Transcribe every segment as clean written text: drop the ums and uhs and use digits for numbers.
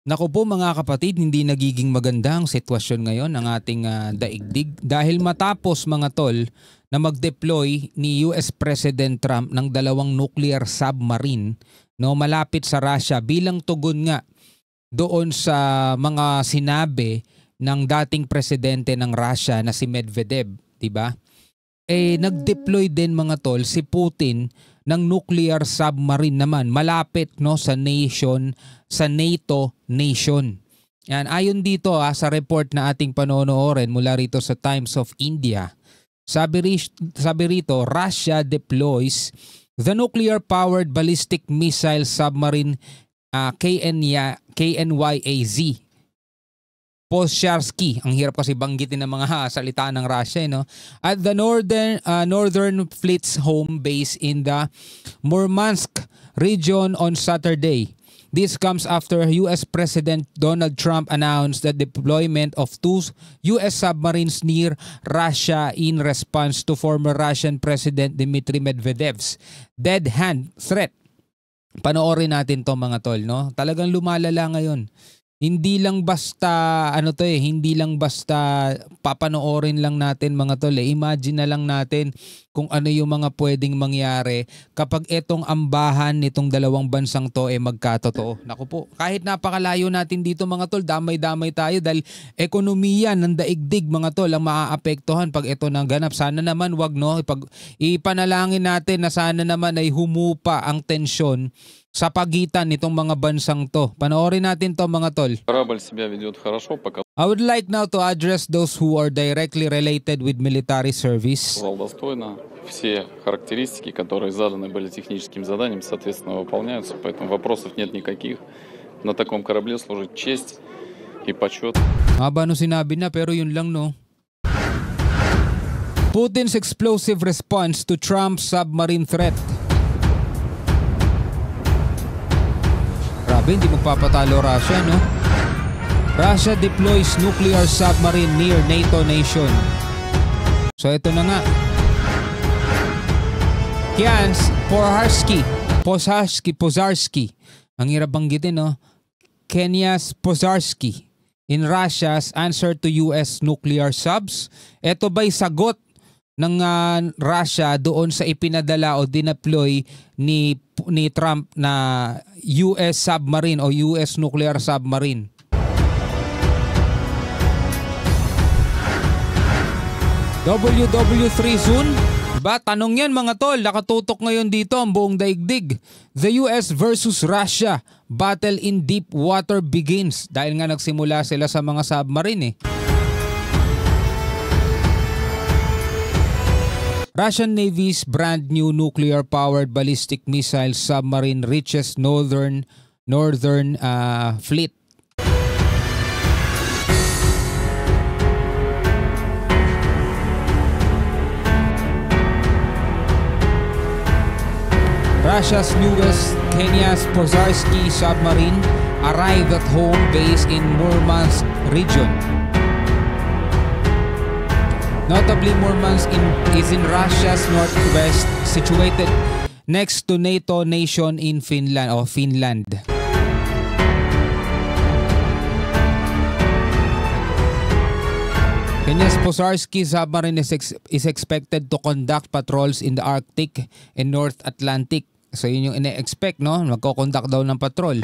Naku po mga kapatid, hindi nagiging maganda ang sitwasyon ngayon ng ating daigdig dahil matapos mga tol na mag-deploy ni US President Trump ng 2 nuclear submarine malapit sa Russia bilang tugon nga doon sa mga sinabi ng dating presidente ng Russia na si Medvedev, 'di ba? Nag-deploy din mga tol si Putin ng nuclear submarine naman malapit sa NATO nation. Yan, ayon dito sa report na ating panonoorin mula rito sa Times of India. Sabi rito, Russia deploys the nuclear-powered ballistic missile submarine KNYAZ. Posharsky, ang hirap kasi banggitin ng mga salita ng Russia, at the Northern Fleet's home base in the Murmansk region on Saturday. This comes after US President Donald Trump announced the deployment of 2 US submarines near Russia in response to former Russian President Dmitry Medvedev's dead hand threat. Panoorin natin to mga tol, Talagang lumalala ngayon. Hindi lang basta hindi lang basta papanoorin lang natin mga tol. Imagine na lang natin kung ano yung mga pwedeng mangyari kapag itong ambahan nitong dalawang bansang to magkatotoo. Naku po, kahit napakalayo natin dito mga tol, damay-damay tayo dahil ekonomiya ng daigdig mga tol ang maaapektuhan pag ito nang ganap. Sana naman wag ipanalangin natin na sana naman ay humupa ang tensyon sa pagitan nitong mga bansang to. Panoorin natin to mga tol. I would like now to address those who are directly related with military service. Все характеристики, которые заданы были техническим заданием, соответственно, выполняются, поэтому вопросов нет никаких. На таком корабле служит честь и почет. Haba sinabi na pero yun lang Putin's explosive response to Trump's submarine threat. Grabe, hindi magpapatalo Russia, Russia deploys nuclear submarine near NATO nation. So ito na nga. Kians Pozarsky. Ang hirap banggitin, Kenyas Pozarsky in Russia's answer to US nuclear subs. Ito ba'y sagot ng Russia doon sa ipinadala o dineploy ni Trump na US submarine o US nuclear submarine? WW3 soon? Diba? Tanong yan mga tol, nakatutok ngayon dito ang buong daigdig. The US versus Russia, battle in deep water begins. Dahil nga nagsimula sila sa mga submarine Russian Navy's brand new nuclear-powered ballistic missile submarine reaches Northern Fleet. Russia's newest Kenyas Pozarsky submarine arrived at home base in Murmansk region. Notably, Murmansk is in Russia's northwest, situated next to NATO nation in Finland. Kenyas Pozarsky submarine is expected to conduct patrols in the Arctic and North Atlantic. So yun yung ine-expect, Magko-conduct daw ng patrol.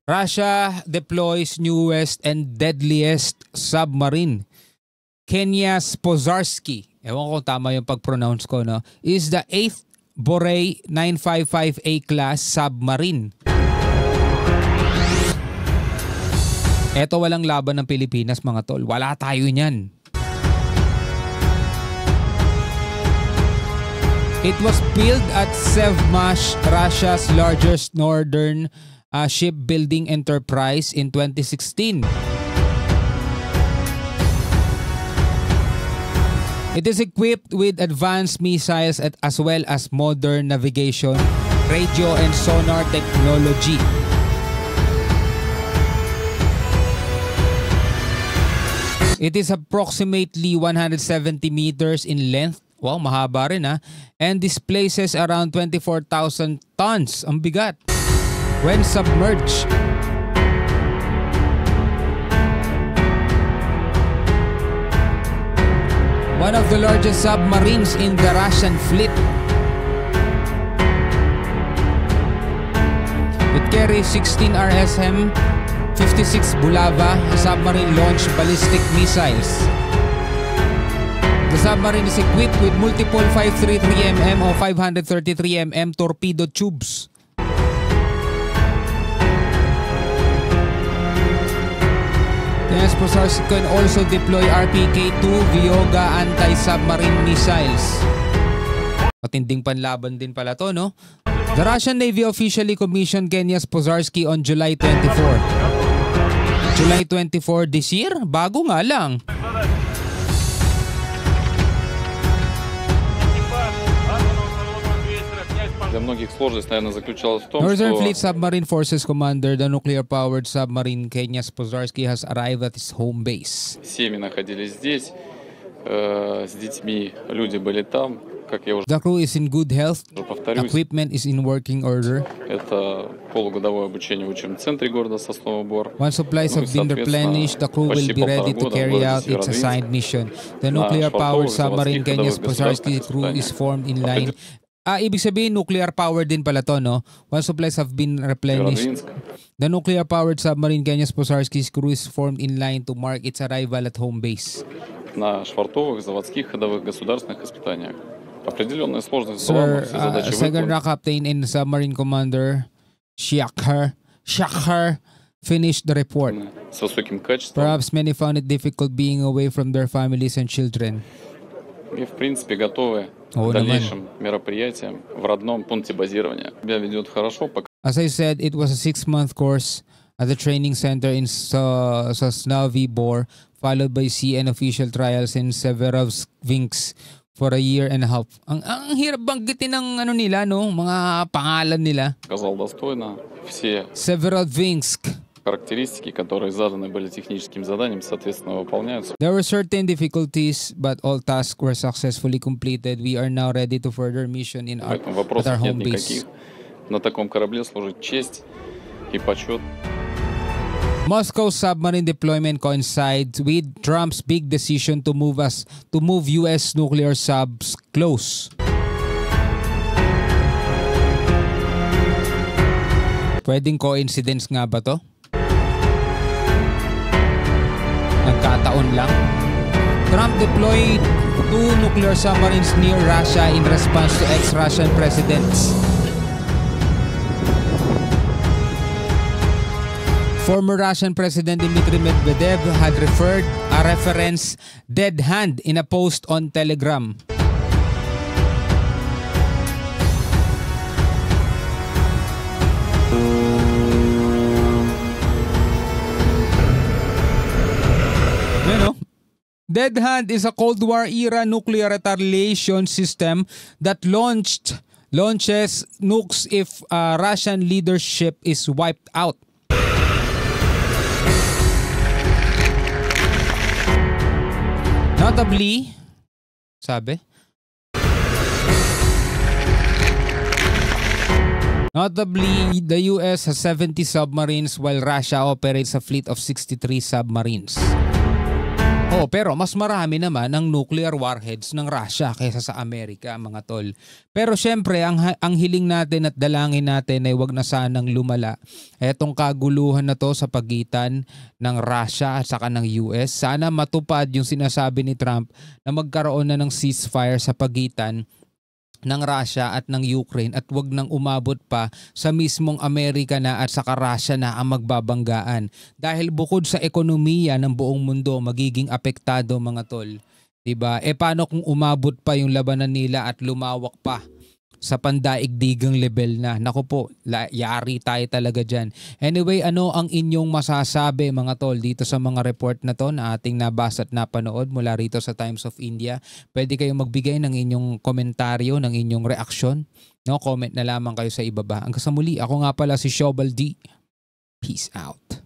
Russia deploys newest and deadliest submarine. Kenyas Pozarsky, ewan ko tama yung pag-pronounce ko, is the 8th Borei 955A class submarine. Eto walang laban ng Pilipinas mga tol. Wala tayo niyan. It was built at Sevmash, Russia's largest northern shipbuilding enterprise in 2016. It is equipped with advanced missiles as well as modern navigation, radio and sonar technology. It is approximately 170 meters in length. Wow, mahaba rin ha. And displaces around 24,000 tons. Ang bigat. When submerged. One of the largest submarines in the Russian fleet. It carries 16 RSM 56 Bulava submarine-launched ballistic missiles. The submarine is equipped with multiple 533mm or 533mm torpedo tubes. Knyaz Pozharsky can also deploy RPK-2 Vyoga anti-submarine missiles. Matinding panlaban din pala to, no? The Russian Navy officially commissioned Knyaz Pozharsky on July 24. July 24 this year? Bago nga lang. Для многих сложность, наверное, заключалась в том, Northern что Fleet Submarine Forces Commander, the nuclear-powered submarine Knyaz Pozharsky has arrived at his home base. семьи находились здесь, с детьми, люди были там, как я уже The crew is in good health. повторюсь, Equipment is in working order. это полугодовое обучение в учебном центре города Сосновый Бор. Once supplies have been replenished, the crew will почти be ready to полтора года carry в out городе its Северодвинск assigned mission. The на nuclear-powered швартовых submarine заводских Knyaz ходовых Pozharsky государственных crew is испытаниях. formed in line. Ibig sabihin nuclear-powered din pala to, no? Once supplies have been replenished, Северодвинск. the nuclear-powered submarine Knyaz Pozharsky's crew is formed in line to mark its arrival at home base. На швартовых, заводских, ходовых государственных испытаниях. Определенная сложность была, но Sir, все задачи Second выполнены. Captain and Submarine Commander Shakhar finished the report. С высоким качеством. Perhaps many found it difficult being away from their families and children. И, в принципе, готовы О, к дальнейшим мероприятиям в родном пункте базирования. Себя ведет хорошо, пока As I said, it was a 6-month course at the training center in Sosnovy Bor, followed by sea and official trials in Severodvinsk for a year and a half. Ang hirap banggitin ng ano nila, no? Mga pangalan nila. показал достойно. Все Severodvinsk. характеристики, которые заданы были техническим заданием, соответственно, выполняются. There were certain difficulties, but all tasks were successfully completed. We are now ready to further mission in our, Поэтому at our вопросов нет home base. никаких. На таком корабле служит честь и почет. Moscow's submarine deployment coincides with Trump's big decision to move U.S. nuclear subs close. Pwedeng coincidence nga ba to? Nagkataon lang. Trump deployed 2 nuclear submarines near Russia in response to ex-Russian presidents. Former Russian President Dmitry Medvedev had referenced dead hand in a post on Telegram. You know, Dead Hand is a Cold War era nuclear retaliation system that launches nukes if Russian leadership is wiped out. Notably, sabi, the US has 70 submarines while Russia operates a fleet of 63 submarines. Oh, pero mas marami naman ang nuclear warheads ng Russia kaysa sa Amerika, mga tol. Pero syempre, ang hiling natin at dalangin natin ay wag na sanang lumala etong kaguluhan na to sa pagitan ng Russia at saka ng US. Sana matupad yung sinasabi ni Trump na magkaroon na ng ceasefire sa pagitan ng Russia at ng Ukraine at wag nang umabot pa sa mismong Amerika na at saka Russia na ang magbabanggaan. Dahil bukod sa ekonomiya ng buong mundo magiging apektado, mga tol. Diba? Paano kung umabot pa yung labanan nila at lumawak pa sa pandaigdigang level na? Naku po, yari tayo talaga dyan. Anyway, ano ang inyong masasabi, mga tol, dito sa mga report na to na ating nabasa at napanood mula rito sa Times of India? Pwede kayong magbigay ng inyong komentaryo, ng inyong reaksyon. No? Comment na lamang kayo sa ibaba. Hanggang sa muli, ako nga pala si Shobal D. Peace out.